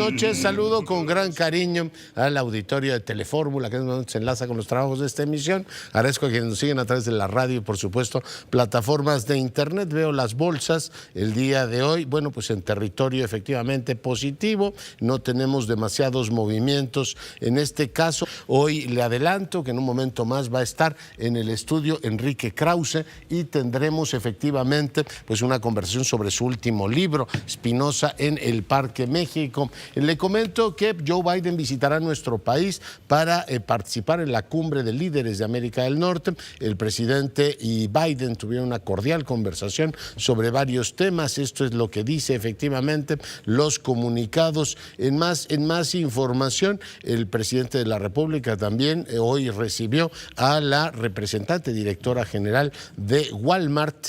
noches. Saludo con gran cariño al auditorio de Telefórmula, que se enlaza con los trabajos de esta emisión. Agradezco a quienes nos siguen a través de la radio y, por supuesto, plataformas de internet. Veo las bolsas el día de hoy, bueno, pues en territorio efectivamente positivo. No tenemos demasiados movimientos en este caso. Hoy le adelanto que en un momento más va a estar en el estudio Enrique Krause y tendremos efectivamente pues una conversación sobre su último libro, Spinoza en el Parque México. Le comento que Joe Biden visitará nuestro país para participar en la cumbre de líderes de América del Norte. El presidente y Biden tuvieron una cordial conversación sobre varios temas. Esto es lo que dice efectivamente los comunicados. En más información, el presidente de la República también hoy recibió a la representante directora general de Walmart.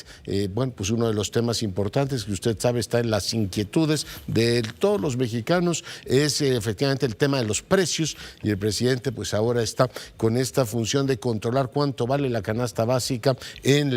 Bueno, pues uno de los temas importantes que usted sabe está en las inquietudes de todos los mexicanos es efectivamente el tema de los precios, y el presidente pues ahora está con esta función de controlar cuánto vale la canasta básica en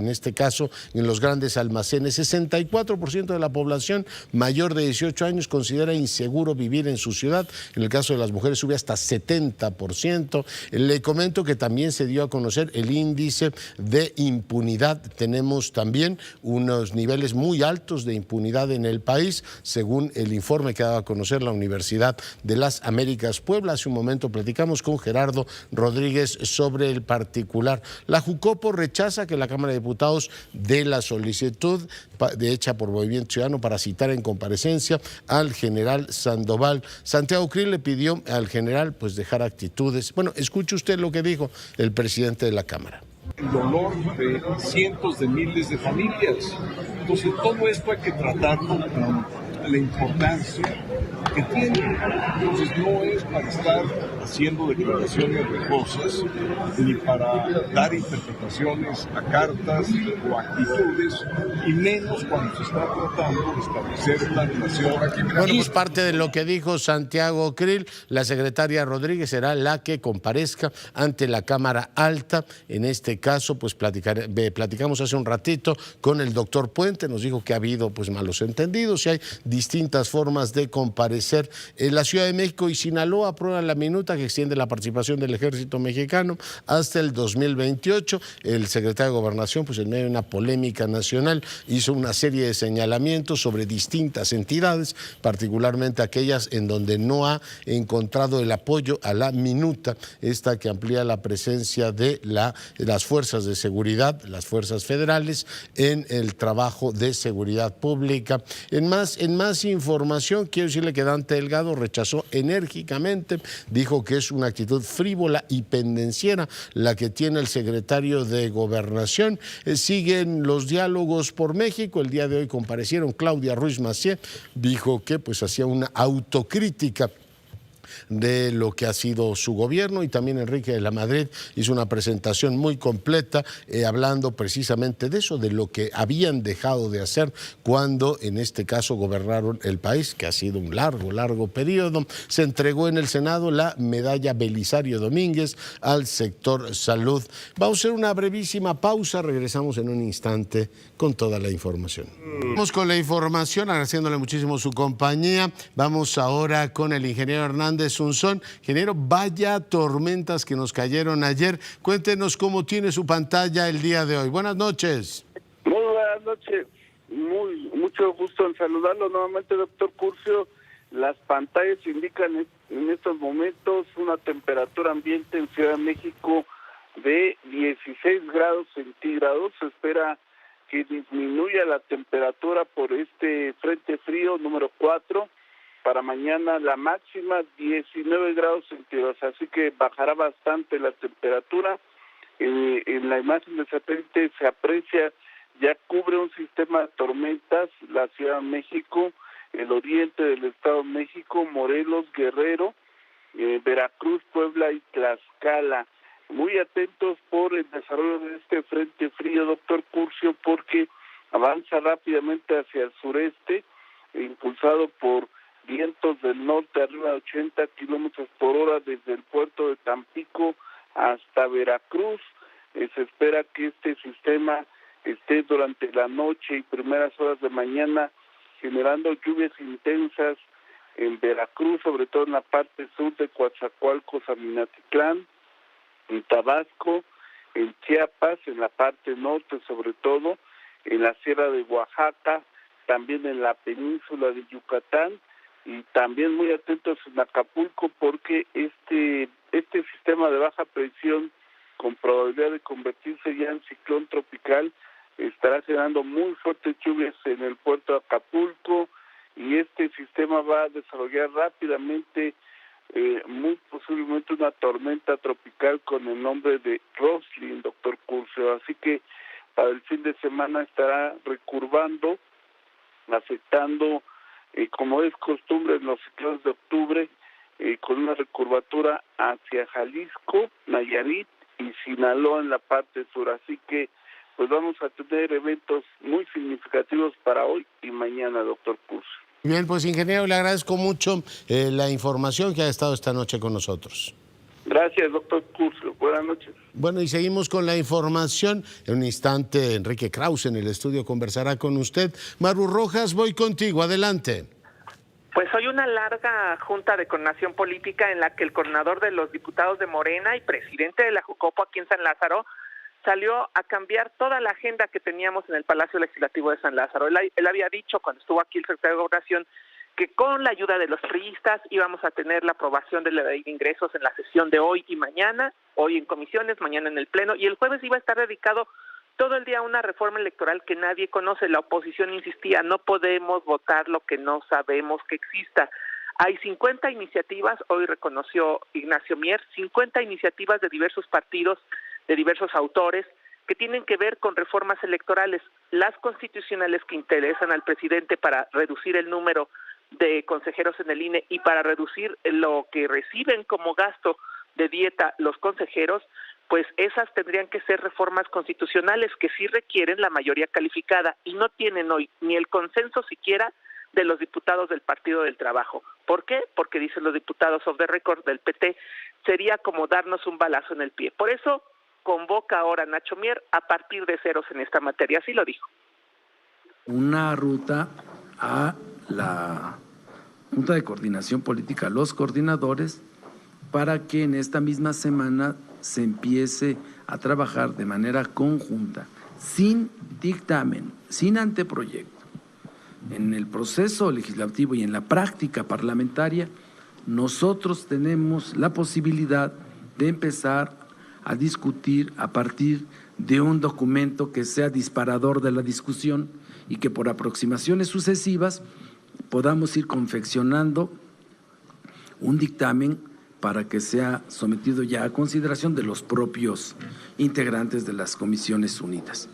este caso en los grandes almacenes. 64% de la población mayor de 18 años considera inseguro vivir en su ciudad. En el caso de las mujeres sube hasta 70%. Le comento que también se dio a conocer el índice de impunidad. Tenemos también unos niveles muy altos de impunidad en el país, según el informe que daba a conocer la Universidad de las Américas Puebla. Hace un momento platicamos con Gerardo Rodríguez sobre el particular. La Jucopo rechaza que la Cámara de Diputados dé la solicitud hecha por Movimiento Ciudadano para citar en comparecencia al general Sandoval. Santiago Krill le pidió al general pues dejar actitudes. Bueno, escuche usted lo que dijo el presidente de la Cámara. El dolor de cientos de miles de familias. Entonces todo esto hay que tratarlo con la importancia que tiene. Entonces no es para estar haciendo declaraciones de cosas ni para dar interpretaciones a cartas o actitudes, y menos cuando se está tratando de establecer una relación. Bueno, pues parte de lo que dijo Santiago Krill, la secretaria Rodríguez será la que comparezca ante la Cámara Alta. En este caso, pues platicamos hace un ratito con el doctor Puente, nos dijo que ha habido pues malos entendidos y hay distintas formas de comparecer. La Ciudad de México y Sinaloa aprueban la minuta que extiende la participación del Ejército Mexicano hasta el 2028. El secretario de Gobernación, pues en medio de una polémica nacional, hizo una serie de señalamientos sobre distintas entidades, particularmente aquellas en donde no ha encontrado el apoyo a la minuta, esta que amplía la presencia de las fuerzas de seguridad, las fuerzas federales, en el trabajo de seguridad pública. En más información, quiero decirle que Dante Delgado rechazó enérgicamente, dijo que es una actitud frívola y pendenciera la que tiene el secretario de Gobernación. Siguen los diálogos por México. El día de hoy comparecieron Claudia Ruiz Massieu, dijo que pues hacía una autocrítica de lo que ha sido su gobierno, y también Enrique de la Madrid hizo una presentación muy completa hablando precisamente de eso, de lo que habían dejado de hacer cuando en este caso gobernaron el país, que ha sido un largo periodo. Se entregó en el Senado la medalla Belisario Domínguez al sector salud. Vamos a hacer una brevísima pausa, regresamos en un instante con toda la información. Vamos con la información, agradeciéndole muchísimo su compañía. Vamos ahora con el ingeniero Hernández Unzón. Ingeniero, vaya tormentas que nos cayeron ayer. Cuéntenos cómo tiene su pantalla el día de hoy. Buenas noches. Muy buenas noches. Mucho gusto en saludarlo nuevamente, doctor Curcio. Las pantallas indican en estos momentos una temperatura ambiente en Ciudad de México de 16 grados centígrados. Se espera que disminuya la temperatura por este frente frío número 4. Para mañana la máxima 19 grados centígrados, así que bajará bastante la temperatura. En la imagen de satélite se aprecia, ya cubre un sistema de tormentas la Ciudad de México, el oriente del Estado de México, Morelos, Guerrero, Veracruz, Puebla y Tlaxcala. Muy atentos por el desarrollo de este frente frío, doctor Curcio, porque avanza rápidamente hacia el sureste, impulsado por vientos del norte arriba de 80 kilómetros por hora desde el puerto de Tampico hasta Veracruz. Se espera que este sistema esté durante la noche y primeras horas de mañana generando lluvias intensas en Veracruz, sobre todo en la parte sur de Coatzacoalcos, Aminatitlán, en Tabasco, en Chiapas, en la parte norte sobre todo, en la Sierra de Oaxaca, también en la península de Yucatán, y también muy atentos en Acapulco, porque este sistema de baja presión con probabilidad de convertirse ya en ciclón tropical estará generando muy fuertes lluvias en el puerto de Acapulco, y este sistema va a desarrollar rápidamente muy posiblemente una tormenta tropical con el nombre de Roslyn, doctor Curcio. Así que para el fin de semana estará recurvando, afectando, como es costumbre en los ciclones de octubre, con una recurvatura hacia Jalisco, Nayarit y Sinaloa en la parte sur. Así que pues vamos a tener eventos muy significativos para hoy y mañana, doctor Curcio. Bien, pues ingeniero, le agradezco mucho la información que ha estado esta noche con nosotros. Gracias, doctor Curcio. Buenas noches. Bueno, y seguimos con la información. En un instante, Enrique Krause en el estudio conversará con usted. Maru Rojas, voy contigo. Adelante. Pues hoy una larga junta de coordinación política en la que el coordinador de los diputados de Morena y presidente de la Jucopo aquí en San Lázaro salió a cambiar toda la agenda que teníamos en el Palacio Legislativo de San Lázaro. Él había dicho cuando estuvo aquí el secretario de Gobernación que con la ayuda de los priistas íbamos a tener la aprobación de la ley de ingresos en la sesión de hoy y mañana, hoy en comisiones, mañana en el Pleno, y el jueves iba a estar dedicado todo el día a una reforma electoral que nadie conoce. La oposición insistía, no podemos votar lo que no sabemos que exista. Hay 50 iniciativas, hoy reconoció Ignacio Mier, 50 iniciativas de diversos partidos, de diversos autores, que tienen que ver con reformas electorales, las constitucionales que interesan al presidente para reducir el número de consejeros en el INE y para reducir lo que reciben como gasto de dieta los consejeros, pues esas tendrían que ser reformas constitucionales que sí requieren la mayoría calificada y no tienen hoy ni el consenso siquiera de los diputados del Partido del Trabajo. ¿Por qué? Porque dicen los diputados off the record del PT, sería como darnos un balazo en el pie. Por eso convoca ahora Nacho Mier a partir de ceros en esta materia, así lo dijo. Una ruta a la Junta de Coordinación Política, los coordinadores, para que en esta misma semana se empiece a trabajar de manera conjunta, sin dictamen, sin anteproyecto. En el proceso legislativo y en la práctica parlamentaria, nosotros tenemos la posibilidad de empezar a discutir a partir de un documento que sea disparador de la discusión y que por aproximaciones sucesivas podamos ir confeccionando un dictamen para que sea sometido ya a consideración de los propios integrantes de las comisiones unidas.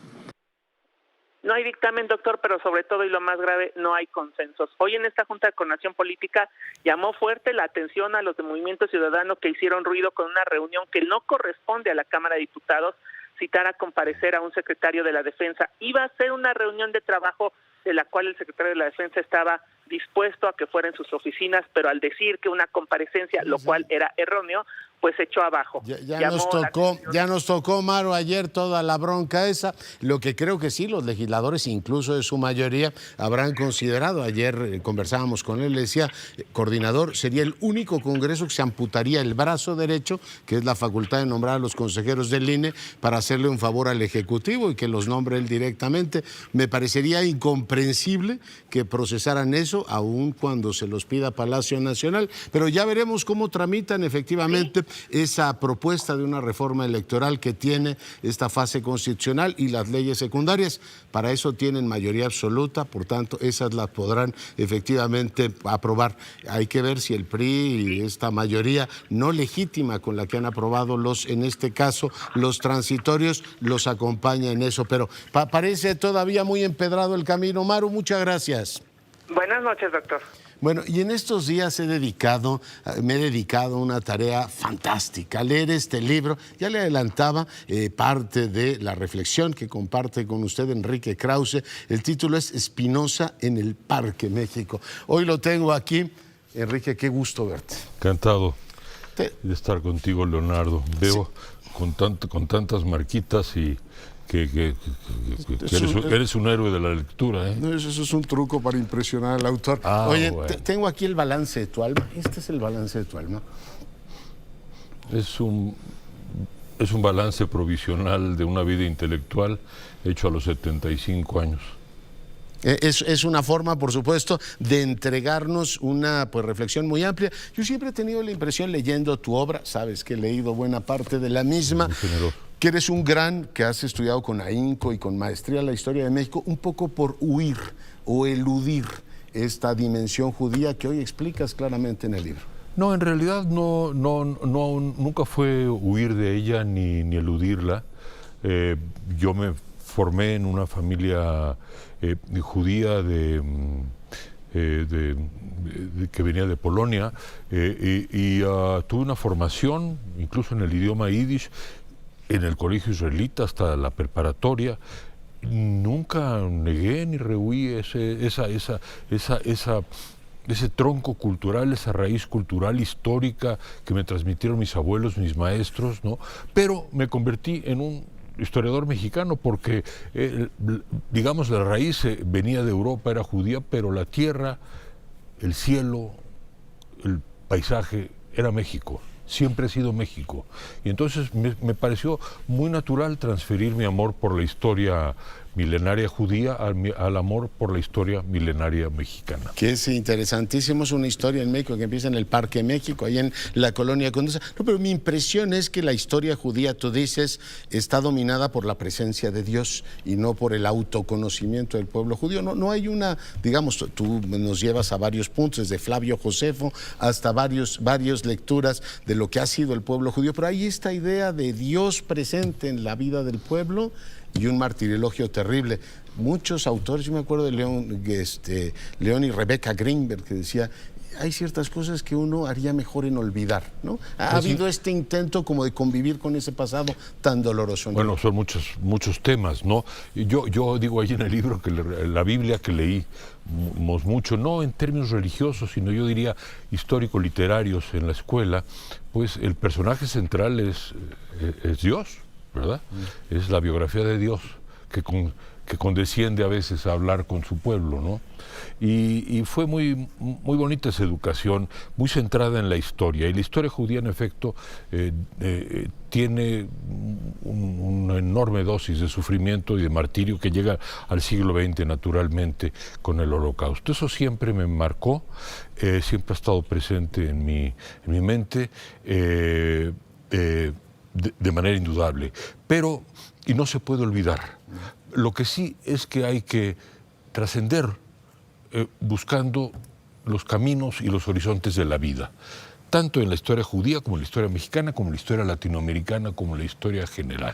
No hay dictamen, doctor, pero sobre todo y lo más grave, no hay consensos. Hoy en esta Junta de Coordinación Política llamó fuerte la atención a los de Movimiento Ciudadano que hicieron ruido con una reunión que no corresponde a la Cámara de Diputados, citar a comparecer a un secretario de la Defensa. Iba a ser una reunión de trabajo de la cual el secretario de la Defensa estaba dispuesto a que fuera en sus oficinas, pero al decir que una comparecencia, lo cual era erróneo, pues se echó abajo. Ya nos tocó, Maru, ayer toda la bronca esa. Lo que creo que sí, los legisladores, incluso de su mayoría, habrán considerado. Ayer conversábamos con él, le decía, coordinador, sería el único congreso que se amputaría el brazo derecho, que es la facultad de nombrar a los consejeros del INE, para hacerle un favor al Ejecutivo y que los nombre él directamente. Me parecería incomprensible que procesaran eso, aun cuando se los pida Palacio Nacional. Pero ya veremos cómo tramitan efectivamente esa propuesta de una reforma electoral que tiene esta fase constitucional y las leyes secundarias. Para eso tienen mayoría absoluta, por tanto, esas las podrán efectivamente aprobar. Hay que ver si el PRI y esta mayoría no legítima con la que han aprobado en este caso, los transitorios, los acompaña en eso. Pero parece todavía muy empedrado el camino. Maru, muchas gracias. Buenas noches, doctor. Bueno, y en estos días me he dedicado a una tarea fantástica, a leer este libro. Ya le adelantaba parte de la reflexión que comparte con usted Enrique Krause. El título es Espinosa en el Parque México. Hoy lo tengo aquí. Enrique, qué gusto verte. Encantado de estar contigo, Leonardo. Veo con tantas marquitas y eres un héroe de la lectura, ¿eh? No, eso es un truco para impresionar al autor. Oye, bueno. tengo aquí el balance de tu alma. Este es el balance de tu alma. Es un balance provisional de una vida intelectual hecho a los 75 años. Es una forma, por supuesto, de entregarnos una reflexión muy amplia. Yo siempre he tenido la impresión, leyendo tu obra, sabes que he leído buena parte de la misma, que eres un gran, que has estudiado con ahínco y con maestría la historia de México, un poco por huir o eludir esta dimensión judía que hoy explicas claramente en el libro. No, en realidad nunca fue huir de ella ni eludirla. Yo me formé en una familia judía que venía de Polonia y tuve una formación, incluso en el idioma yiddish, en el colegio israelita hasta la preparatoria. Nunca negué ni rehuí ese tronco cultural, esa raíz cultural histórica que me transmitieron mis abuelos, mis maestros, ¿no? Pero me convertí en un historiador mexicano porque, digamos, la raíz venía de Europa, era judía, pero la tierra, el cielo, el paisaje, era México. Siempre ha sido México. Y entonces me pareció muy natural transferir mi amor por la historia milenaria judía al amor por la historia milenaria mexicana. Que es interesantísimo, es una historia en México que empieza en el Parque México, ahí en la colonia Condesa. No, pero mi impresión es que la historia judía, tú dices, está dominada por la presencia de Dios y no por el autoconocimiento del pueblo judío. No hay una, digamos, tú nos llevas a varios puntos, desde Flavio Josefo hasta varias lecturas de lo que ha sido el pueblo judío, pero hay esta idea de Dios presente en la vida del pueblo y un martirologio terrible. Muchos autores, yo me acuerdo de León y Rebeca Greenberg, que decía, hay ciertas cosas que uno haría mejor en olvidar, ¿no? Ha habido este intento como de convivir con ese pasado tan doloroso. Bueno, son muchos temas, ¿no? Yo digo ahí en el libro que la Biblia que leímos mucho, no en términos religiosos, sino yo diría histórico-literarios en la escuela, pues el personaje central es Dios, ¿verdad? Es la biografía de Dios que condesciende a veces a hablar con su pueblo, ¿no? Y fue muy bonita esa educación, muy centrada en la historia. Y la historia judía, en efecto, tiene una enorme dosis de sufrimiento y de martirio que llega al siglo XX, naturalmente, con el Holocausto. Eso siempre me marcó, siempre ha estado presente en mi mente, de manera indudable, y no se puede olvidar. Lo que sí es que hay que trascender buscando los caminos y los horizontes de la vida, tanto en la historia judía como en la historia mexicana, como en la historia latinoamericana, como en la historia general.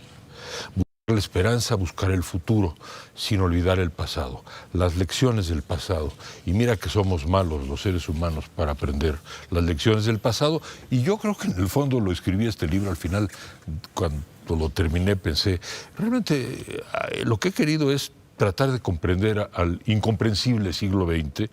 Buscar la esperanza, buscar el futuro, sin olvidar el pasado, las lecciones del pasado. Y mira que somos malos los seres humanos para aprender las lecciones del pasado. Y yo creo que en el fondo lo escribí este libro, al final, cuando lo terminé, pensé, realmente lo que he querido es tratar de comprender al incomprensible siglo XX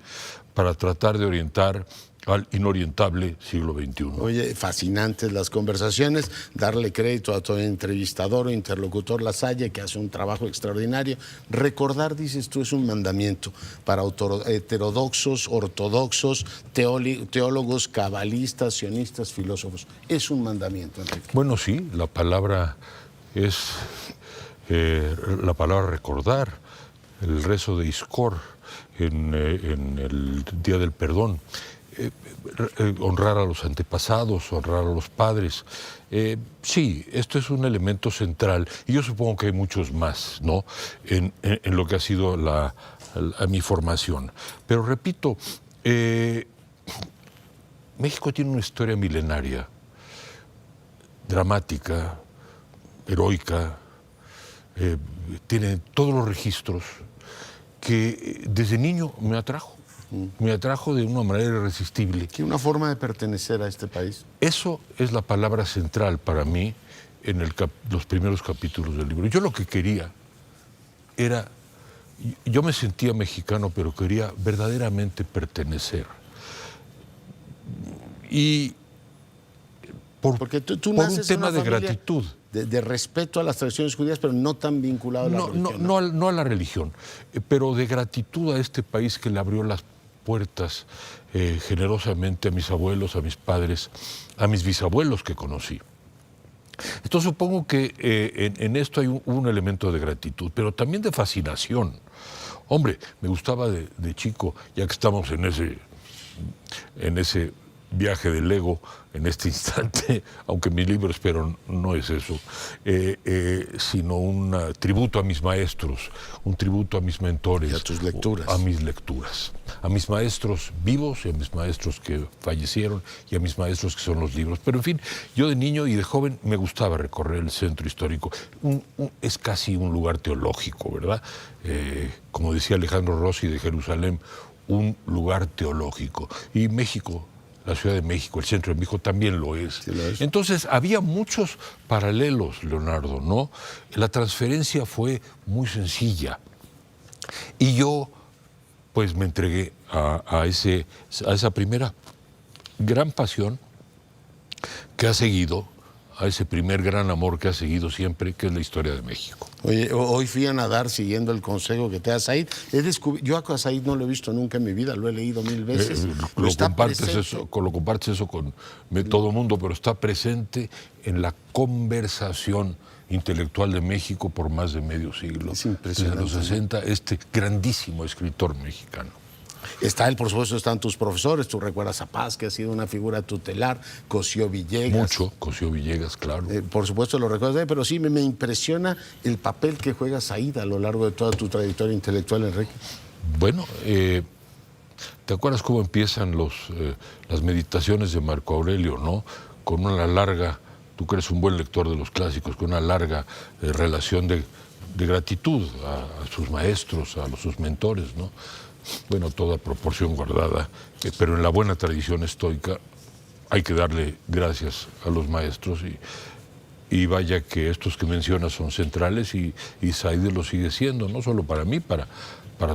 para tratar de orientar al inorientable siglo XXI. Oye, fascinantes las conversaciones, darle crédito a tu entrevistador o interlocutor Lasalle, que hace un trabajo extraordinario. Recordar, dices tú, es un mandamiento para heterodoxos, ortodoxos, teólogos, cabalistas, sionistas, filósofos. Es un mandamiento, Enrique. Bueno, sí, la palabra es la palabra recordar, el rezo de Iskor en el Día del Perdón. Honrar a los antepasados, honrar a los padres. Sí, esto es un elemento central y yo supongo que hay muchos más, ¿no? En lo que ha sido mi formación. Pero repito, México tiene una historia milenaria, dramática, heroica, tiene todos los registros que desde niño me atrajo. Me atrajo de una manera irresistible. ¿Qué una forma de pertenecer a este país? Eso es la palabra central para mí en los primeros capítulos del libro. Yo lo que quería era, yo me sentía mexicano, pero quería verdaderamente pertenecer. Y por un tema de gratitud. de respeto a las tradiciones judías, pero no tan vinculado a la religión. No a la religión, pero de gratitud a este país que le abrió las puertas generosamente a mis abuelos, a mis padres, a mis bisabuelos que conocí. Entonces supongo que en esto hay un elemento de gratitud, pero también de fascinación. Hombre, me gustaba de chico, ya que estamos en ese viaje del ego en este instante, aunque mi libro espero no es eso, sino un tributo a mis maestros, un tributo a mis mentores. Y a tus lecturas. A mis lecturas. A mis maestros vivos y a mis maestros que fallecieron y a mis maestros que son los libros. Pero en fin, yo de niño y de joven me gustaba recorrer el centro histórico. Es casi un lugar teológico, ¿verdad? Como decía Alejandro Rossi de Jerusalén, un lugar teológico. Y México, la Ciudad de México, el centro de México también lo es. Sí, lo es. Entonces, había muchos paralelos, Leonardo, ¿no? La transferencia fue muy sencilla. Y yo, pues, me entregué a esa primera gran pasión que ha seguido, a ese primer gran amor que ha seguido siempre, que es la historia de México. Oye, hoy fui a nadar siguiendo el consejo que te da Said. Yo a Said no lo he visto nunca en mi vida, lo he leído 1000 veces. Lo compartes eso con todo el mundo, pero está presente en la conversación intelectual de México por más de medio siglo. Es impresionante. Desde los 60, este grandísimo escritor mexicano. Está él, por supuesto, están tus profesores. Tú recuerdas a Paz, que ha sido una figura tutelar, Cosío Villegas. Mucho, Cosío Villegas, claro. Por supuesto lo recuerdas, pero sí me impresiona el papel que juega Said a lo largo de toda tu trayectoria intelectual, Enrique. Bueno, ¿te acuerdas cómo empiezan las meditaciones de Marco Aurelio, no? Con una larga, tú que eres un buen lector de los clásicos, con una larga relación de gratitud a sus maestros, a sus mentores, ¿no? Bueno, toda proporción guardada, pero en la buena tradición estoica hay que darle gracias a los maestros y vaya que estos que mencionas son centrales y Said lo sigue siendo, no solo para mí, para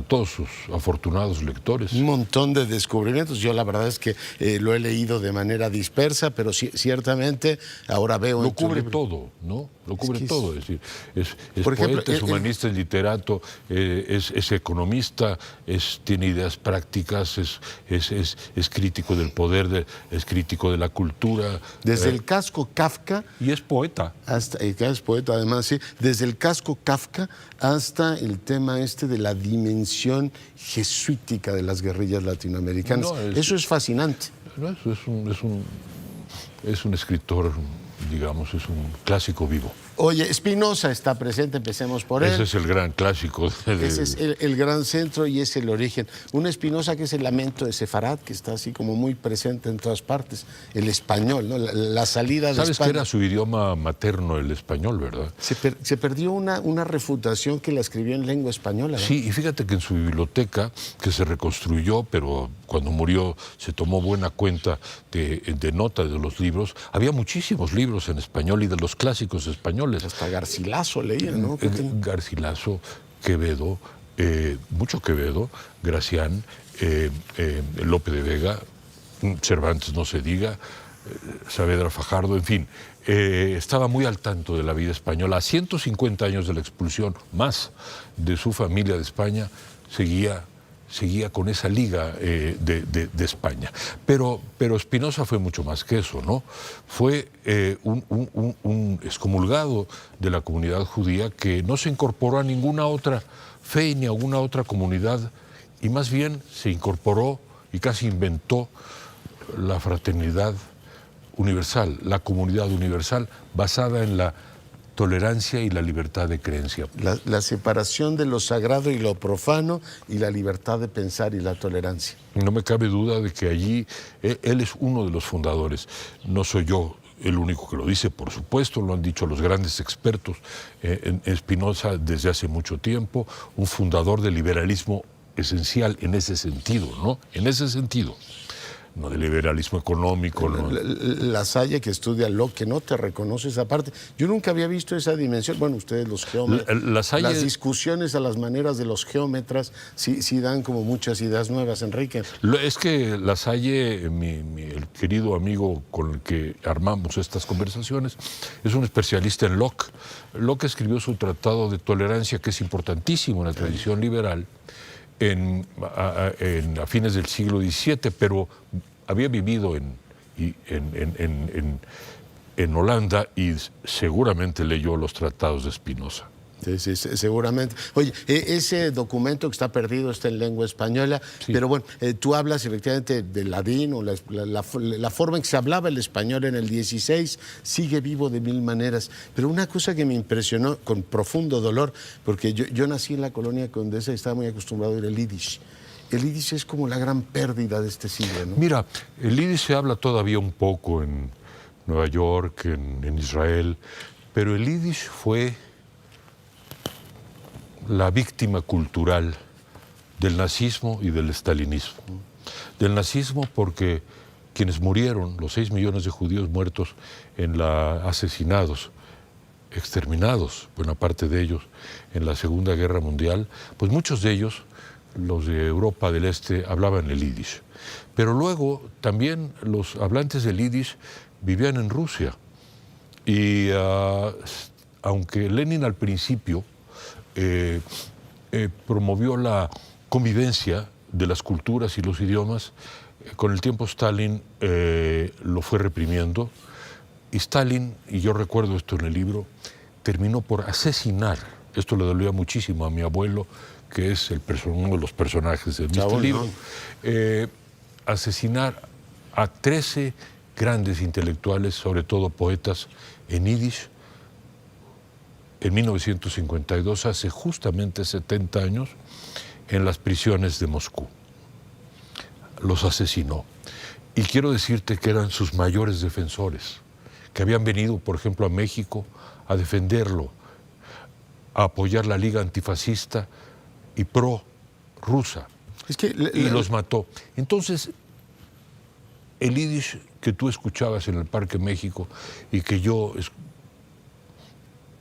todos sus afortunados lectores. Un montón de descubrimientos. Yo la verdad es que lo he leído de manera dispersa, pero ciertamente ahora veo... Lo cubre todo, ¿no? Lo cubre todo. Es decir, es por ejemplo, poeta, es humanista, es literato, es economista, tiene ideas prácticas, es crítico del poder, es crítico de la cultura. Desde el casco Kafka... Y es poeta. Es poeta, además, sí. Desde el casco Kafka hasta el tema de la dimensión jesuítica de las guerrillas latinoamericanas. Eso es fascinante. No, es un escritor, digamos, es un clásico vivo. Oye, Spinoza está presente, empecemos por él. Ese es el gran clásico. Ese es el gran centro y es el origen. Un Spinoza que es el lamento de Sefarad, que está así como muy presente en todas partes. El español, ¿no? La salida de ¿Sabes España. que era su idioma materno el español, verdad? Se perdió una refutación que la escribió en lengua española, ¿no? Sí, y fíjate que en su biblioteca, que se reconstruyó, pero cuando murió se tomó buena cuenta de nota de los libros, había muchísimos libros en español y de los clásicos españoles. Hasta Garcilaso leía, ¿no? Garcilaso, Quevedo, mucho Quevedo, Gracián, Lope de Vega, Cervantes no se diga, Saavedra Fajardo, en fin, estaba muy al tanto de la vida española. A 150 años de la expulsión, más de su familia de España, seguía con esa liga de España. Pero Spinoza fue mucho más que eso, ¿no? Fue un excomulgado de la comunidad judía que no se incorporó a ninguna otra fe ni a alguna otra comunidad, y más bien se incorporó y casi inventó la fraternidad universal, la comunidad universal basada en la tolerancia y la libertad de creencia. La separación de lo sagrado y lo profano y la libertad de pensar y la tolerancia. No me cabe duda de que allí él es uno de los fundadores. No soy yo el único que lo dice, por supuesto, lo han dicho los grandes expertos en Spinoza desde hace mucho tiempo, un fundador del liberalismo esencial en ese sentido, ¿no? En ese sentido. No del liberalismo económico. ¿No? La Salle que estudia Locke no te reconoce esa parte. Yo nunca había visto esa dimensión. Bueno, ustedes los geómetras, las discusiones a las maneras de los geómetras sí dan como muchas ideas nuevas, Enrique. Es que La Salle, el el querido amigo con el que armamos estas conversaciones, es un especialista en Locke. Locke escribió su Tratado de Tolerancia, que es importantísimo en la tradición liberal, a fines del siglo XVII, pero había vivido en Holanda y seguramente leyó los tratados de Spinoza. Sí, seguramente. Oye, ese documento que está perdido está en lengua española, sí. Pero bueno, tú hablas efectivamente del ladín o la forma en que se hablaba el español en el 16 sigue vivo de mil maneras. Pero una cosa que me impresionó con profundo dolor, porque yo nací en la colonia Condesa y estaba muy acostumbrado a oír el yiddish. El yiddish es como la gran pérdida de este siglo, ¿no? Mira, el yiddish se habla todavía un poco en Nueva York, en Israel, pero el yiddish fue la víctima cultural del nazismo y del estalinismo. Del nazismo porque quienes murieron, los 6 millones de judíos muertos asesinados, exterminados, buena parte de ellos, en la Segunda Guerra Mundial, pues muchos de ellos, los de Europa del Este, hablaban el yiddish. Pero luego también los hablantes del yiddish vivían en Rusia. Y aunque Lenin al principio promovió la convivencia de las culturas y los idiomas, con el tiempo Stalin lo fue reprimiendo, y Stalin, y yo recuerdo esto en el libro, terminó por asesinar, esto le dolía muchísimo a mi abuelo, que es uno de los personajes de este libro, asesinar a 13 grandes intelectuales, sobre todo poetas en yiddish, en 1952, hace justamente 70 años, en las prisiones de Moscú. Los asesinó. Y quiero decirte que eran sus mayores defensores, que habían venido, por ejemplo, a México a defenderlo, a apoyar la Liga Antifascista y pro-rusa. Y los mató. Entonces, el yiddish que tú escuchabas en el Parque México y que yo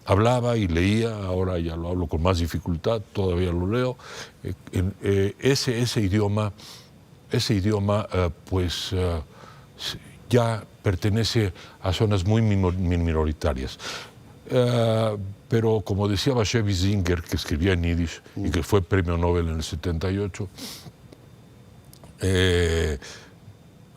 hablaba y leía, ahora ya lo hablo con más dificultad, todavía lo leo, ese idioma ya pertenece a zonas muy minoritarias. Pero como decía Bashevis Singer, que escribía en yiddish y que fue premio Nobel en el 78,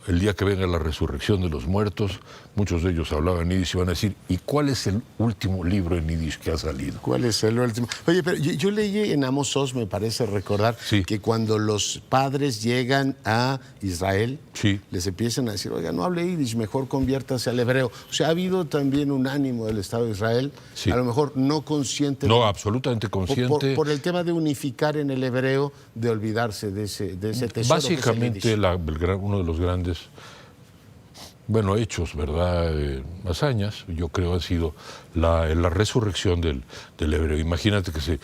el día que venga la resurrección de los muertos, muchos de ellos hablaban yiddish y van a decir, ¿y cuál es el último libro en yiddish que ha salido? ¿Cuál es el último? Oye, pero yo leí en Amos Oz, me parece recordar, sí, que cuando los padres llegan a Israel, sí, les empiezan a decir, oiga, no hable yiddish, mejor conviértase al hebreo. O sea, ha habido también un ánimo del Estado de Israel, sí, a lo mejor no consciente. No, absolutamente consciente. Por el tema de unificar en el hebreo, de olvidarse de ese tesoro. Básicamente, uno de los grandes hechos, ¿verdad? Hazañas, yo creo, ha sido la resurrección del hebreo. Imagínate que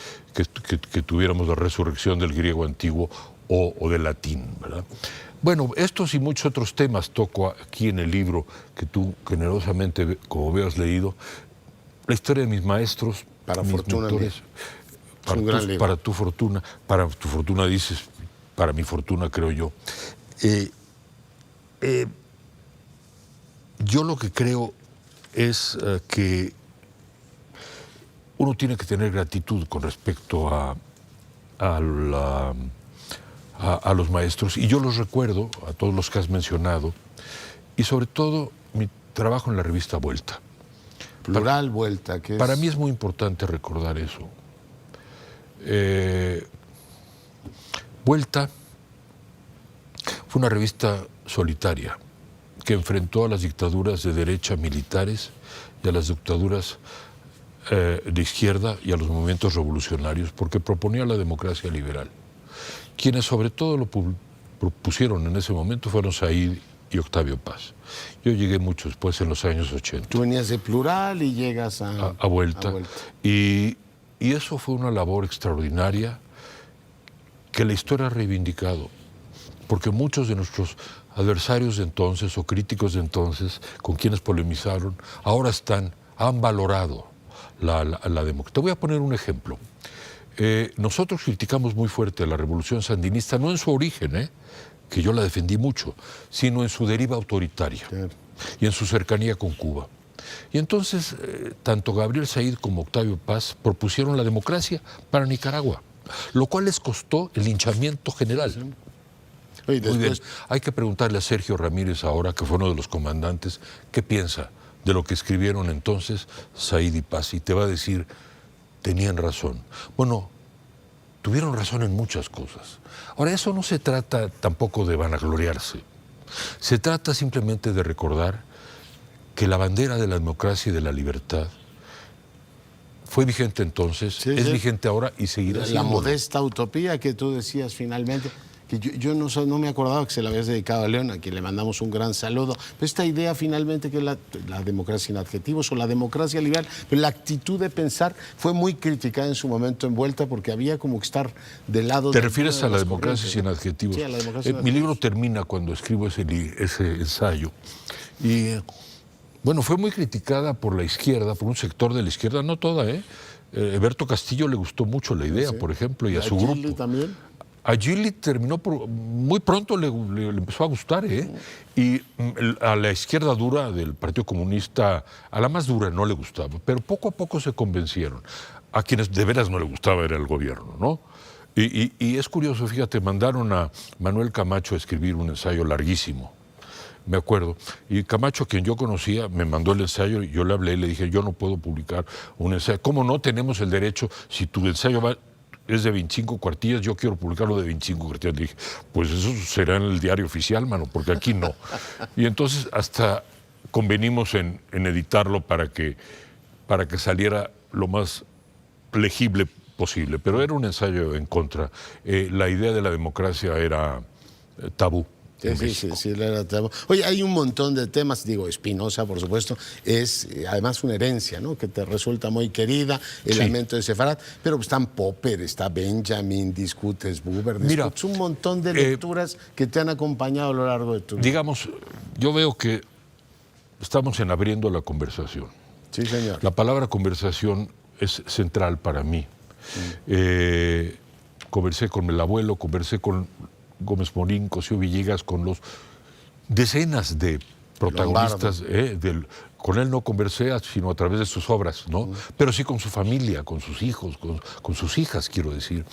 tuviéramos la resurrección del griego antiguo o del latín, ¿verdad? Bueno, estos y muchos otros temas toco aquí en el libro que tú generosamente, como veo, has leído. La historia de mis maestros, para mis fortuna mentores, para tu fortuna dices, para mi fortuna creo yo. Yo lo que creo es que uno tiene que tener gratitud con respecto a los maestros, y yo los recuerdo, a todos los que has mencionado, y sobre todo mi trabajo en la revista Vuelta. Plural Vuelta. Que para mí es muy importante recordar eso. Vuelta fue una revista solitaria que enfrentó a las dictaduras de derecha militares y a las dictaduras de izquierda y a los movimientos revolucionarios, porque proponía la democracia liberal. Quienes sobre todo lo propusieron en ese momento fueron Said y Octavio Paz. Yo llegué mucho después, en los años 80. Tú venías de Plural y llegas a Vuelta. Y eso fue una labor extraordinaria que la historia ha reivindicado, porque muchos de nuestros adversarios de entonces o críticos de entonces, con quienes polemizaron, ahora han valorado la democracia. Te voy a poner un ejemplo. Nosotros criticamos muy fuerte la revolución sandinista, no en su origen, que yo la defendí mucho, sino en su deriva autoritaria y en su cercanía con Cuba. Y entonces, tanto Gabriel Said como Octavio Paz propusieron la democracia para Nicaragua, lo cual les costó el linchamiento general. Oye, Muy bien. Hay que preguntarle a Sergio Ramírez ahora, que fue uno de los comandantes, qué piensa de lo que escribieron entonces Said y Paz, y te va a decir, tenían razón. Bueno, tuvieron razón en muchas cosas. Ahora, eso no se trata tampoco de vanagloriarse. Se trata simplemente de recordar que la bandera de la democracia y de la libertad fue vigente entonces, es vigente ahora y seguirá siendo. La modesta utopía que tú decías finalmente, que yo no me acordaba que se la habías dedicado a León, a quien le mandamos un gran saludo. Pero esta idea finalmente que es la democracia sin adjetivos o la democracia liberal, pero la actitud de pensar fue muy criticada en su momento envuelta porque había como que estar del lado ¿Te refieres a la democracia sin adjetivos? Sí, a la democracia sin Mi libro adjetivos. termina cuando escribo ese ensayo. Y bueno, fue muy criticada por la izquierda, por un sector de la izquierda, no toda, ¿eh? Eberto Castillo le gustó mucho la idea, por ejemplo, y a su Gili grupo. también. A Gili terminó muy pronto le empezó a gustar, ¿eh? Y a la izquierda dura del Partido Comunista, a la más dura no le gustaba, pero poco a poco se convencieron. A quienes de veras no le gustaba era el gobierno, ¿no? Y es curioso, fíjate, mandaron a Manuel Camacho a escribir un ensayo larguísimo, me acuerdo, y Camacho, quien yo conocía, me mandó el ensayo, y yo le hablé y le dije, yo no puedo publicar un ensayo. ¿Cómo no tenemos el derecho, si tu ensayo es de 25 cuartillas, yo quiero publicarlo de 25 cuartillas? Le dije, pues eso será en el diario oficial, mano, porque aquí no. Y entonces hasta convenimos en editarlo para que saliera lo más legible posible, pero era un ensayo en contra. La idea de la democracia era tabú. Sí, era tabú. Oye, hay un montón de temas, digo, Spinoza, por supuesto, es además una herencia, ¿no?, que te resulta muy querida, el lamento de Sefarat, pero están Popper, está Benjamin, discutes Buber, discutes un montón de lecturas que te han acompañado a lo largo de tu vida. Digamos, yo veo que estamos en abriendo la conversación. Sí, señor. La palabra conversación es central para mí. Conversé con el abuelo, conversé con Gómez Morín, Cosío Villegas, con los decenas de protagonistas. Con él no conversé, sino a través de sus obras, ¿no? Pero sí con su familia, con sus hijos, con sus hijas, quiero decir,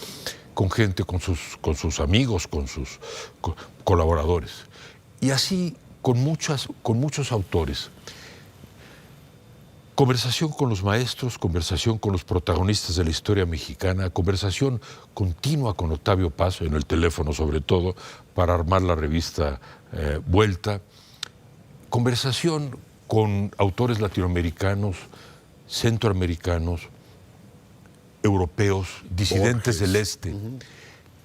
con gente, con sus amigos, con sus colaboradores. Y así con muchos autores. Conversación con los maestros, conversación con los protagonistas de la historia mexicana, conversación continua con Octavio Paz, en el teléfono sobre todo, para armar la revista Vuelta. Conversación con autores latinoamericanos, centroamericanos, europeos, disidentes del este.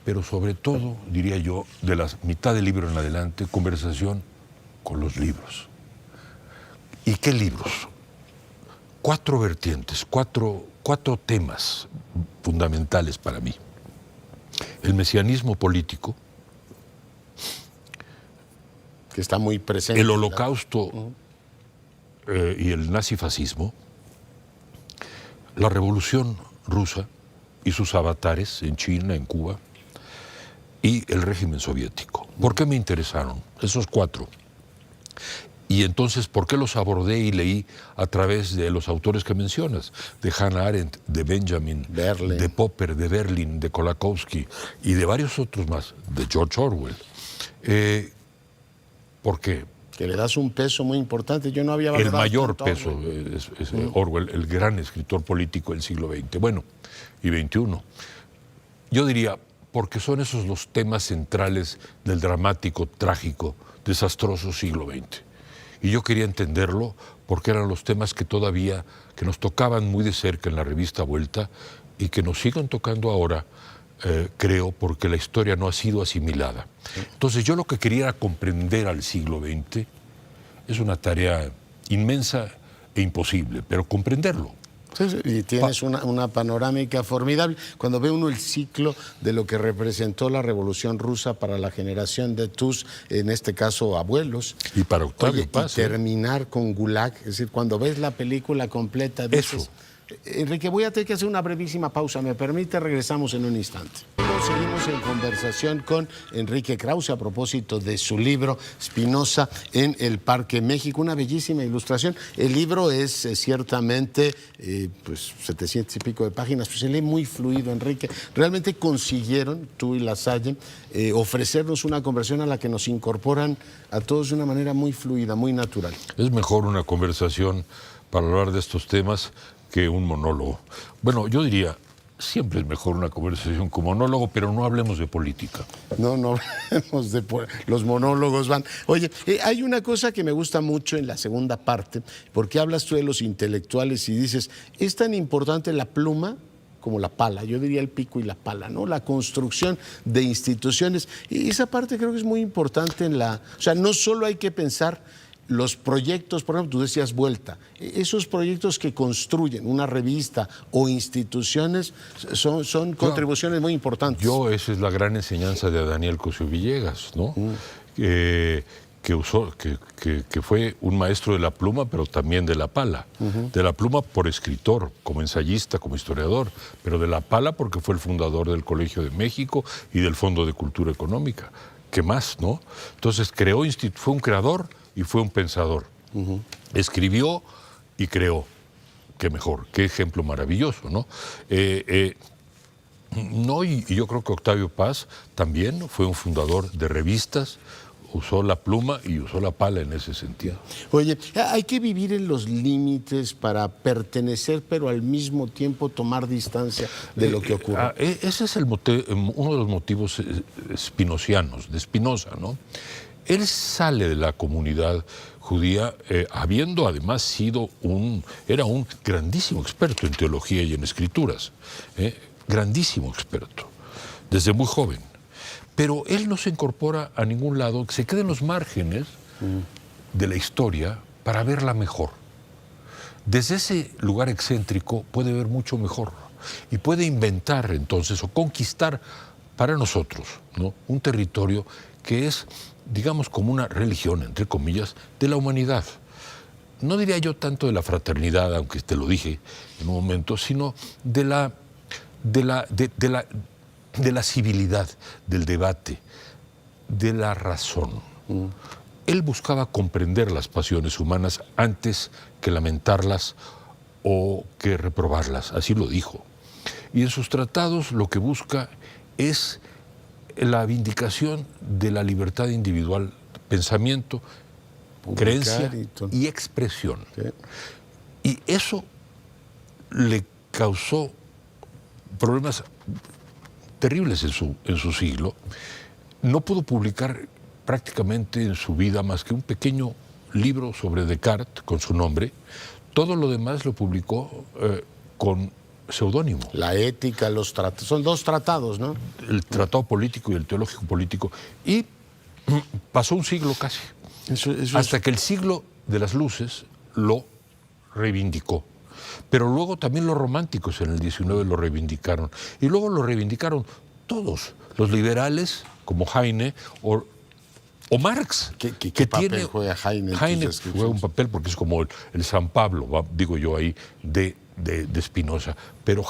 Pero sobre todo, diría yo, de la mitad del libro en adelante, conversación con los libros. ¿Y qué libros? 4 vertientes, cuatro temas fundamentales para mí. El mesianismo político, que está muy presente. el holocausto y el nazifascismo, la revolución rusa y sus avatares en China, en Cuba, y el régimen soviético. ¿Por qué me interesaron esos 4? Y entonces, ¿por qué los abordé y leí a través de los autores que mencionas? De Hannah Arendt, de Benjamin, de Popper, de Berlin, de Kolakowski y de varios otros más, de George Orwell. ¿Por qué? Que le das un peso muy importante. Yo no había valorado el mayor tanto peso es Orwell, el gran escritor político del siglo XX, bueno, y XXI. Yo diría, porque son esos los temas centrales del dramático, trágico, desastroso siglo XX. Y yo quería entenderlo porque eran los temas que nos tocaban muy de cerca en la revista Vuelta y que nos siguen tocando ahora, creo, porque la historia no ha sido asimilada. Entonces yo lo que quería era comprender al siglo XX. Es una tarea inmensa e imposible, pero comprenderlo. Sí, y tienes una panorámica formidable. Cuando ve uno el ciclo de lo que representó la Revolución Rusa para la generación de tus, en este caso, abuelos. Y para Octavio y Paz. terminar con Gulag, es decir, cuando ves la película completa, dices, Enrique, voy a tener que hacer una brevísima pausa. ¿Me permite? Regresamos en un instante. Seguimos en conversación con Enrique Krause a propósito de su libro Spinoza en el Parque México. Una bellísima ilustración. El libro es ciertamente pues 700 y pico de páginas, pues se lee muy fluido, Enrique. Realmente consiguieron, tú y Lasalle, ofrecernos una conversación a la que nos incorporan a todos de una manera muy fluida, muy natural. Es mejor una conversación para hablar de estos temas que un monólogo. Bueno, yo diría, siempre es mejor una conversación con monólogo, pero no hablemos de política. No hablemos de los monólogos van. Oye, hay una cosa que me gusta mucho en la segunda parte, porque hablas tú de los intelectuales y dices, es tan importante la pluma como la pala, yo diría el pico y la pala, ¿no? La construcción de instituciones. Y esa parte creo que es muy importante o sea, no solo hay que pensar los proyectos, por ejemplo, tú decías Vuelta, esos proyectos que construyen una revista o instituciones son contribuciones muy importantes. Esa es la gran enseñanza de Daniel Cosío Villegas, ¿no? Que fue un maestro de la pluma, pero también de la pala. De la pluma por escritor, como ensayista, como historiador, pero de la pala porque fue el fundador del Colegio de México y del Fondo de Cultura Económica. ¿Qué más, no? Entonces fue un creador y fue un pensador. Escribió y creó. Qué mejor, qué ejemplo maravilloso, ¿no? Y yo creo que Octavio Paz también fue un fundador de revistas, usó la pluma y usó la pala en ese sentido. Oye, hay que vivir en los límites para pertenecer, pero al mismo tiempo tomar distancia de lo que ocurre. Ese es uno de los motivos spinocianos, de Spinoza, ¿no? Él sale de la comunidad judía habiendo además era un grandísimo experto en teología y en escrituras, grandísimo experto, desde muy joven. Pero él no se incorpora a ningún lado, se queda en los márgenes de la historia para verla mejor. Desde ese lugar excéntrico puede ver mucho mejor y puede inventar entonces o conquistar para nosotros, ¿no? Un territorio que es, digamos, como una religión, entre comillas, de la humanidad. No diría yo tanto de la fraternidad, aunque te lo dije en un momento, sino de la civilidad, del debate, de la razón. Él buscaba comprender las pasiones humanas antes que lamentarlas o que reprobarlas, así lo dijo. Y en sus tratados lo que busca es la vindicación de la libertad individual, pensamiento, creencia y expresión. Sí. Y eso le causó problemas terribles en su siglo. No pudo publicar prácticamente en su vida más que un pequeño libro sobre Descartes con su nombre. Todo lo demás lo publicó con seudónimo. La ética, los tratados, son dos tratados, ¿no? El tratado político y el teológico político. Y pasó un siglo casi, hasta que el siglo de las luces lo reivindicó. Pero luego también los románticos en el 19 lo reivindicaron. Y luego lo reivindicaron todos, los liberales como Heine o Marx. ¿Qué papel juega Heine? Heine juega un papel porque es como el San Pablo, digo yo ahí, de Spinoza. Pero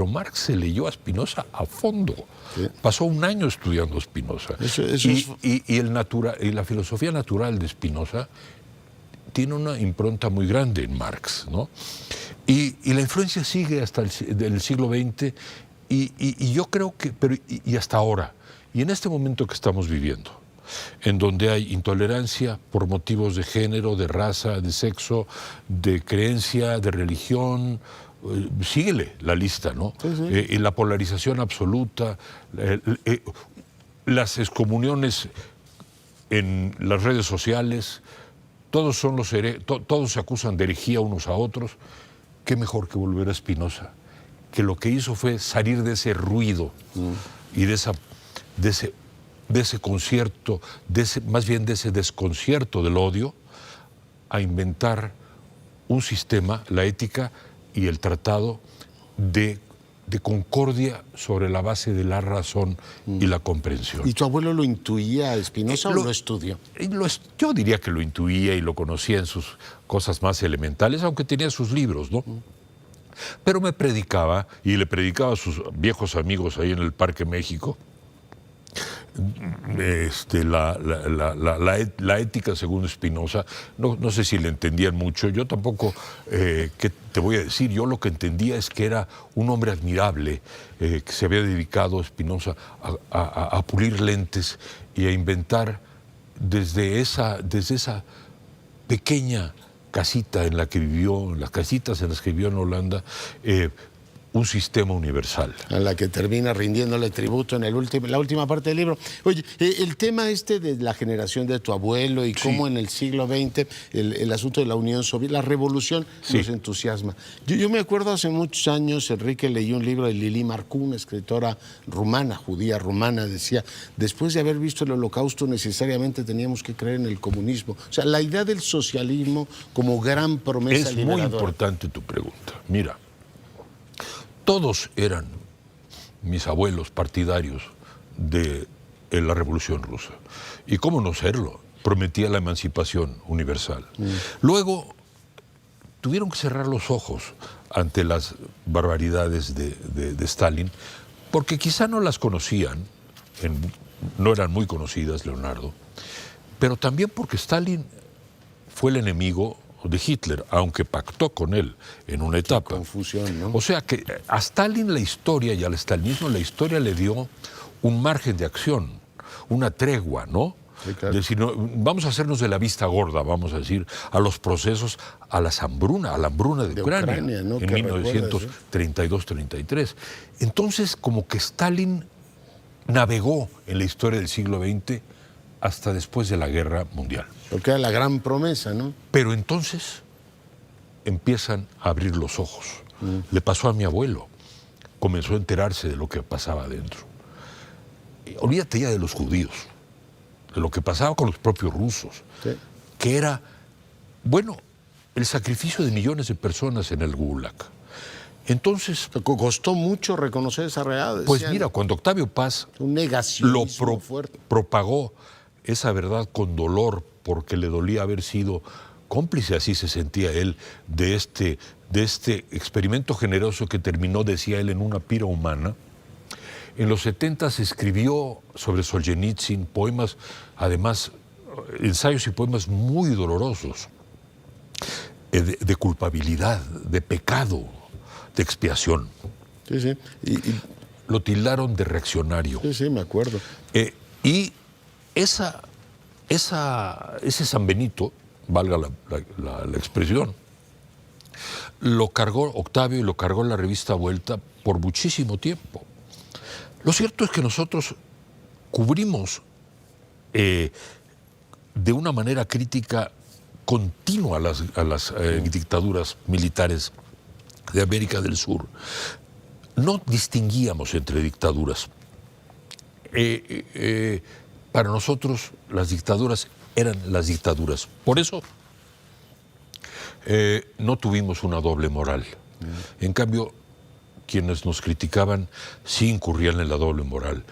Marx se leyó a Spinoza a fondo. Sí. Pasó un año estudiando Spinoza. Y la filosofía natural de Spinoza tiene una impronta muy grande en Marx, ¿no? Y la influencia sigue hasta el siglo XX y yo creo que, y hasta ahora, y en este momento que estamos viviendo, en donde hay intolerancia por motivos de género, de raza, de sexo, de creencia, de religión, síguele la lista, ¿no? Sí. La polarización absoluta, las excomuniones en las redes sociales, todos se acusan de herejía unos a otros. Qué mejor que volver a Spinoza, que lo que hizo fue salir de ese ruido y de ese concierto, más bien de ese desconcierto del odio, a inventar un sistema, la ética y el tratado de concordia sobre la base de la razón y la comprensión. ¿Y tu abuelo lo intuía a Spinoza o lo estudió? Yo diría que lo intuía y lo conocía en sus cosas más elementales, aunque tenía sus libros, ¿no? Pero me predicaba, y le predicaba a sus viejos amigos ahí en el Parque México, la ética según Spinoza. No sé si le entendían mucho, yo tampoco, ¿qué te voy a decir? Yo lo que entendía es que era un hombre admirable, que se había dedicado Spinoza a pulir lentes y a inventar desde esa pequeña casita en la que vivió, las casitas en las que vivió en Holanda, un sistema universal. A la que termina rindiéndole tributo en la última parte del libro. Oye, el tema de la generación de tu abuelo y cómo en el siglo XX el asunto de la Unión Soviética, la revolución nos entusiasma. Yo me acuerdo hace muchos años, Enrique, leí un libro de Lili Marcó, una escritora rumana, judía rumana, decía, después de haber visto el Holocausto necesariamente teníamos que creer en el comunismo. O sea, la idea del socialismo como gran promesa liberadora. Es muy importante tu pregunta. Mira, todos eran mis abuelos partidarios de la Revolución Rusa. ¿Y cómo no serlo? Prometía la emancipación universal. Luego tuvieron que cerrar los ojos ante las barbaridades de Stalin, porque quizá no las conocían, no eran muy conocidas, Leonardo, pero también porque Stalin fue el enemigo de Hitler, aunque pactó con él en una etapa. Qué confusión, ¿no? O sea que a Stalin la historia y al stalinismo la historia le dio un margen de acción, una tregua, ¿no? Sí, claro. Es decir, vamos a hacernos de la vista gorda, vamos a decir, a los procesos, a la hambruna de Ucrania, ¿no? En 1932-33. Entonces, como que Stalin navegó en la historia del siglo XX hasta después de la Guerra Mundial. Porque era la gran promesa, ¿no? Pero entonces empiezan a abrir los ojos. Le pasó a mi abuelo. Comenzó a enterarse de lo que pasaba adentro. Olvídate ya de los judíos, de lo que pasaba con los propios rusos, que era, bueno, el sacrificio de millones de personas en el Gulag. Entonces... Costó mucho reconocer esa realidad. Pues mira, cuando Octavio Paz un negacionismo fuerte. Propagó esa verdad con dolor, porque le dolía haber sido cómplice, así se sentía él, de este experimento generoso que terminó, decía él, en una pira humana. En los 70 se escribió sobre Solzhenitsyn poemas, además, ensayos y poemas muy dolorosos, de culpabilidad, de pecado, de expiación. Sí, sí. Lo tildaron de reaccionario. Sí, sí, me acuerdo. Y ese San Benito, valga la expresión, lo cargó Octavio y lo cargó la revista Vuelta por muchísimo tiempo. Lo cierto es que nosotros cubrimos de una manera crítica continua a las dictaduras militares de América del Sur. No distinguíamos entre dictaduras. Para nosotros las dictaduras eran las dictaduras. Por eso no tuvimos una doble moral. En cambio, quienes nos criticaban sí incurrían en la doble moral.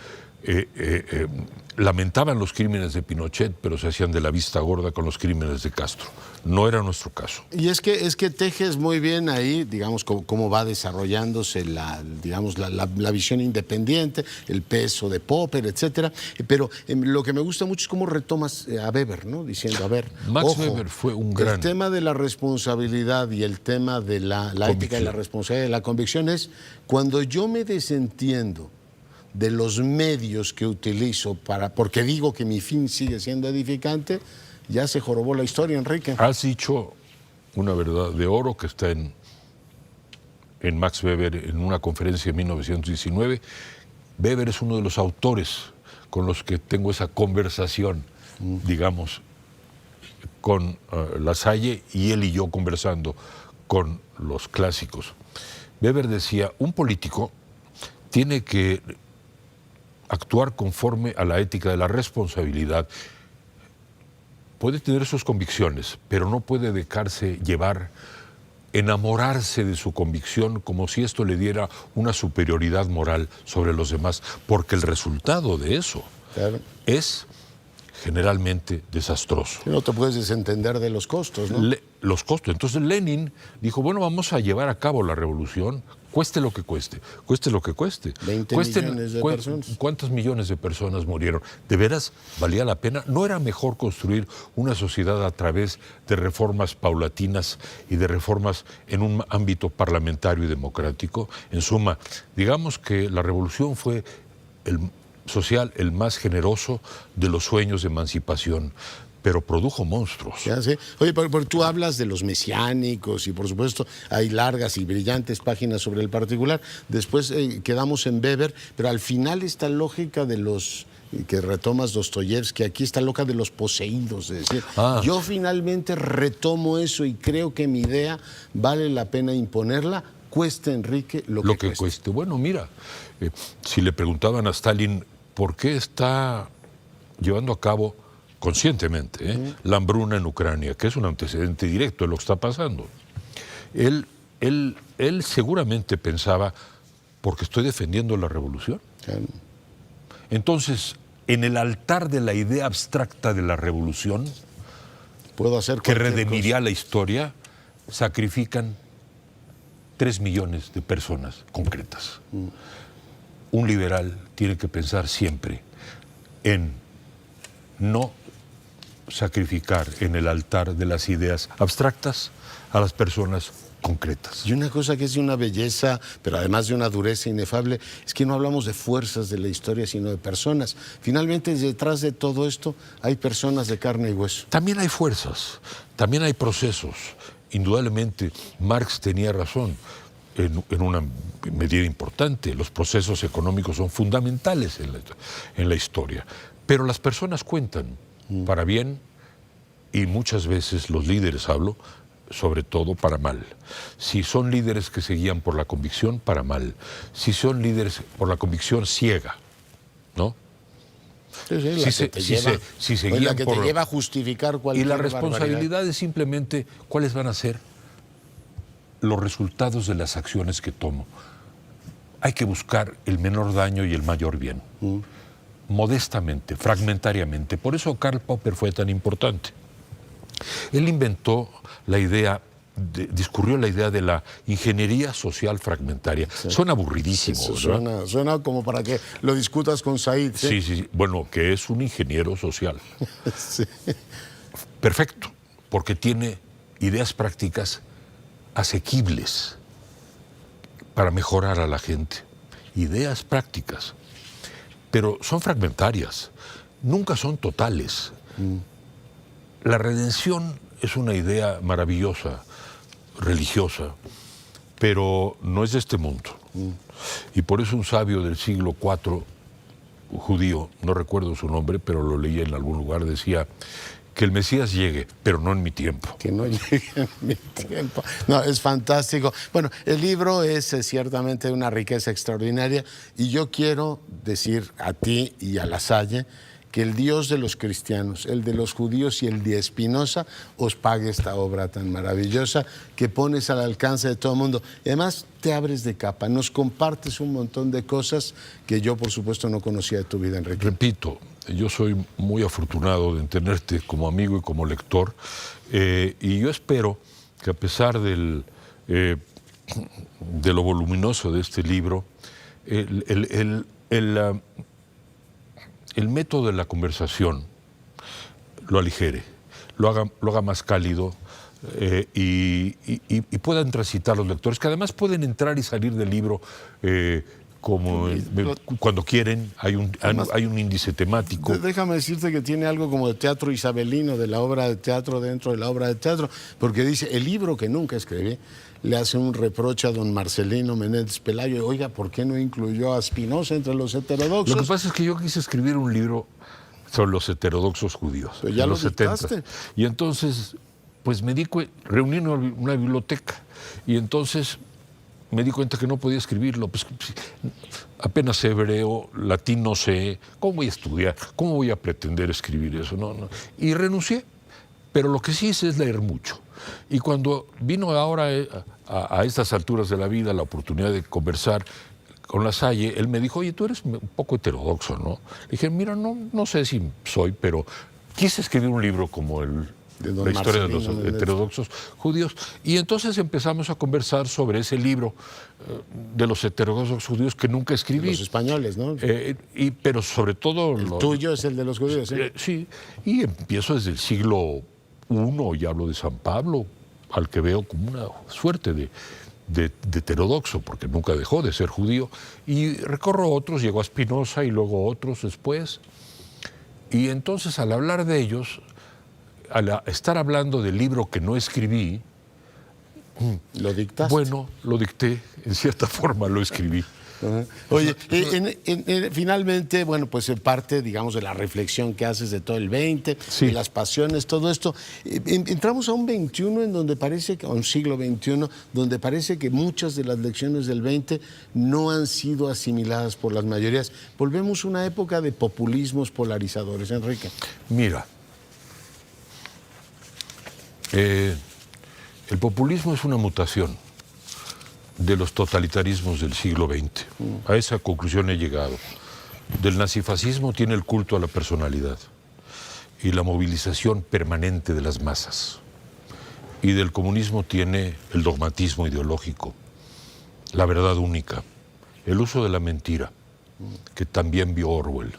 Lamentaban los crímenes de Pinochet, pero se hacían de la vista gorda con los crímenes de Castro. No era nuestro caso. Y es que tejes muy bien ahí, digamos, cómo va desarrollándose la visión independiente, el peso de Popper, etcétera. Pero lo que me gusta mucho es cómo retomas a Weber, ¿no? Diciendo, a ver, Max Weber fue un gran... El tema de la responsabilidad y el tema de la ética y la responsabilidad y la convicción es cuando yo me desentiendo de los medios que utilizo porque digo que mi fin sigue siendo edificante, ya se jorobó la historia, Enrique. Has dicho una verdad de oro que está en Max Weber en una conferencia en 1919. Weber es uno de los autores con los que tengo esa conversación, digamos, con Lasalle y él y yo conversando con los clásicos. Weber decía, un político tiene que actuar conforme a la ética de la responsabilidad. Puede tener sus convicciones, pero no puede dejarse llevar, enamorarse de su convicción como si esto le diera una superioridad moral sobre los demás, porque el resultado de eso es generalmente desastroso. No te puedes desentender de los costos, ¿no? Los costos. Entonces Lenin dijo, bueno, vamos a llevar a cabo la revolución, cueste lo que cueste, cueste lo que cueste. 20 millones de personas. ¿Cuántos millones de personas murieron? ¿De veras valía la pena? ¿No era mejor construir una sociedad a través de reformas paulatinas y de reformas en un ámbito parlamentario y democrático? En suma, digamos que la revolución fue social el más generoso de los sueños de emancipación, pero produjo monstruos. Ya sé. Oye, pero tú hablas de los mesiánicos y por supuesto hay largas y brillantes páginas sobre el particular. Después quedamos en Weber, pero al final esta lógica de los que retomas Dostoyevsky, aquí está loca de los poseídos, es decir, yo finalmente retomo eso y creo que mi idea vale la pena imponerla, cueste, Enrique, lo que cueste. Bueno, mira, si le preguntaban a Stalin por qué está llevando a cabo conscientemente la hambruna en Ucrania, que es un antecedente directo de lo que está pasando, él seguramente pensaba, porque estoy defendiendo la revolución. Claro. Entonces, en el altar de la idea abstracta de la revolución, puedo hacer que redimiría la historia, sacrifican 3 millones de personas concretas. Un liberal tiene que pensar siempre en no sacrificar en el altar de las ideas abstractas a las personas concretas. Y una cosa que es de una belleza, pero además de una dureza inefable, es que no hablamos de fuerzas de la historia, sino de personas. Finalmente, detrás de todo esto, hay personas de carne y hueso. También hay fuerzas, también hay procesos. Indudablemente, Marx tenía razón en una medida importante. Los procesos económicos son fundamentales en la historia. Pero las personas cuentan para bien y muchas veces los líderes, hablo, sobre todo para mal. Si son líderes que se guían por la convicción, para mal. Si son líderes por la convicción ciega, ¿no? Si se guían por... te lleva a justificar cualquier Y la responsabilidad es simplemente cuáles van a ser los resultados de las acciones que tomo. Hay que buscar el menor daño y el mayor bien. Modestamente, fragmentariamente. Por eso Karl Popper fue tan importante. Él inventó la idea, discurrió la idea de la ingeniería social fragmentaria. Sí. Suena aburridísimo, ¿verdad? Suena como para que lo discutas con Said. Sí. Bueno, que es un ingeniero social. Sí. Perfecto, porque tiene ideas prácticas asequibles para mejorar a la gente. Ideas prácticas. Pero son fragmentarias, nunca son totales. La redención es una idea maravillosa, religiosa, pero no es de este mundo. Y por eso un sabio del siglo IV, judío, no recuerdo su nombre, pero lo leí en algún lugar, decía que el Mesías llegue, pero no en mi tiempo. Que no llegue en mi tiempo. No, es fantástico. Bueno, el libro es ciertamente de una riqueza extraordinaria y yo quiero decir a ti y a La Salle que el Dios de los cristianos, el de los judíos y el de Spinoza os pague esta obra tan maravillosa que pones al alcance de todo el mundo. Y además te abres de capa, nos compartes un montón de cosas que yo por supuesto no conocía de tu vida, Enrique. Repito, yo soy muy afortunado de tenerte como amigo y como lector y yo espero que a pesar de lo voluminoso de este libro, el método de la conversación lo aligere, lo haga más cálido y puedan transitar los lectores, que además pueden entrar y salir del libro cuando quieren. Hay un índice temático. Déjame decirte que tiene algo como de teatro isabelino, de la obra de teatro dentro de la obra de teatro, porque dice, el libro que nunca escribí, le hace un reproche a don Marcelino Menéndez Pelayo, oiga, ¿por qué no incluyó a Spinoza entre los heterodoxos? Lo que pasa es que yo quise escribir un libro sobre los heterodoxos judíos. Pero ya en lo los 70. Y entonces, pues reuní una biblioteca, y entonces me di cuenta que no podía escribirlo, pues apenas sé hebreo, latín no sé, ¿cómo voy a estudiar? ¿Cómo voy a pretender escribir eso? No. Y renuncié, pero lo que sí hice es leer mucho. Y cuando vino ahora a estas alturas de la vida la oportunidad de conversar con La Salle, él me dijo, oye, tú eres un poco heterodoxo, ¿no? Le dije, mira, no sé si soy, pero quise escribir un libro como la historia de los heterodoxos judíos. Y entonces empezamos a conversar sobre ese libro de los heterodoxos judíos que nunca escribí. Los españoles, ¿no? Pero sobre todo... El tuyo es el de los judíos, ¿sí? Sí, y empiezo desde el siglo I y hablo de San Pablo, al que veo como una suerte de heterodoxo, porque nunca dejó de ser judío. Y recorro otros, llegó a Spinoza y luego otros después. Y entonces al hablar de ellos, al estar hablando del libro que no escribí, ¿lo dictaste? Bueno, lo dicté, en cierta forma lo escribí. Oye, finalmente, bueno, pues parte, digamos, de la reflexión que haces de todo el 20, Sí. de las pasiones, todo esto. Entramos a un 21 en donde parece que, a un siglo XXI, donde parece que muchas de las lecciones del 20 no han sido asimiladas por las mayorías. Volvemos a una época de populismos polarizadores, Enrique. Mira, el populismo es una mutación de los totalitarismos del siglo XX. A esa conclusión he llegado. Del nazifascismo tiene el culto a la personalidad y la movilización permanente de las masas. Y del comunismo tiene el dogmatismo ideológico, la verdad única, el uso de la mentira, que también vio Orwell.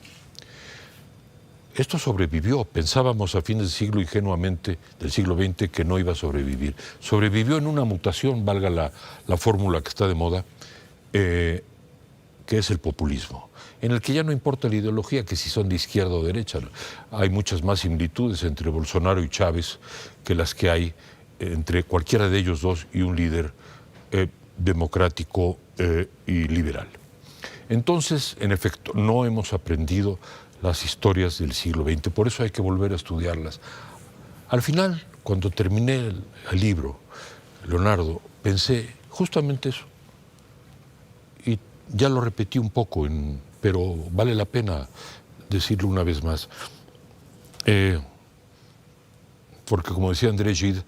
Esto sobrevivió. Pensábamos a fines del siglo ingenuamente del siglo XX que no iba a sobrevivir. Sobrevivió en una mutación, valga la fórmula que está de moda, que es el populismo, en el que ya no importa la ideología, que si son de izquierda o derecha. Hay muchas más similitudes entre Bolsonaro y Chávez que las que hay entre cualquiera de ellos dos y un líder democrático y liberal. Entonces, en efecto, no hemos aprendido las historias del siglo XX, por eso hay que volver a estudiarlas. Al final, cuando terminé el libro, Leonardo, pensé justamente eso. Y ya lo repetí un poco, pero vale la pena decirlo una vez más. Porque como decía André Gide,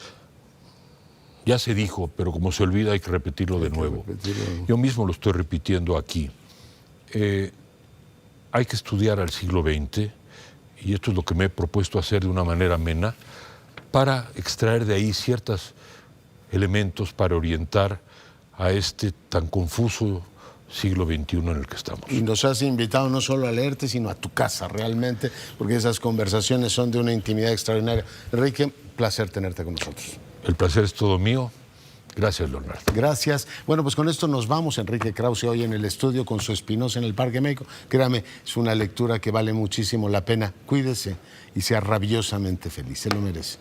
ya se dijo, pero como se olvida hay que repetirlo de nuevo. Yo mismo lo estoy repitiendo aquí. Hay que estudiar al siglo XX, y esto es lo que me he propuesto hacer de una manera amena, para extraer de ahí ciertos elementos para orientar a este tan confuso siglo XXI en el que estamos. Y nos has invitado no solo a leerte, sino a tu casa realmente, porque esas conversaciones son de una intimidad extraordinaria. Enrique, placer tenerte con nosotros. El placer es todo mío. Gracias, Leonardo. Gracias. Bueno, pues con esto nos vamos. Enrique Krause hoy en el estudio con su Spinoza en el Parque México. Créame, es una lectura que vale muchísimo la pena. Cuídese y sea rabiosamente feliz. Se lo merece.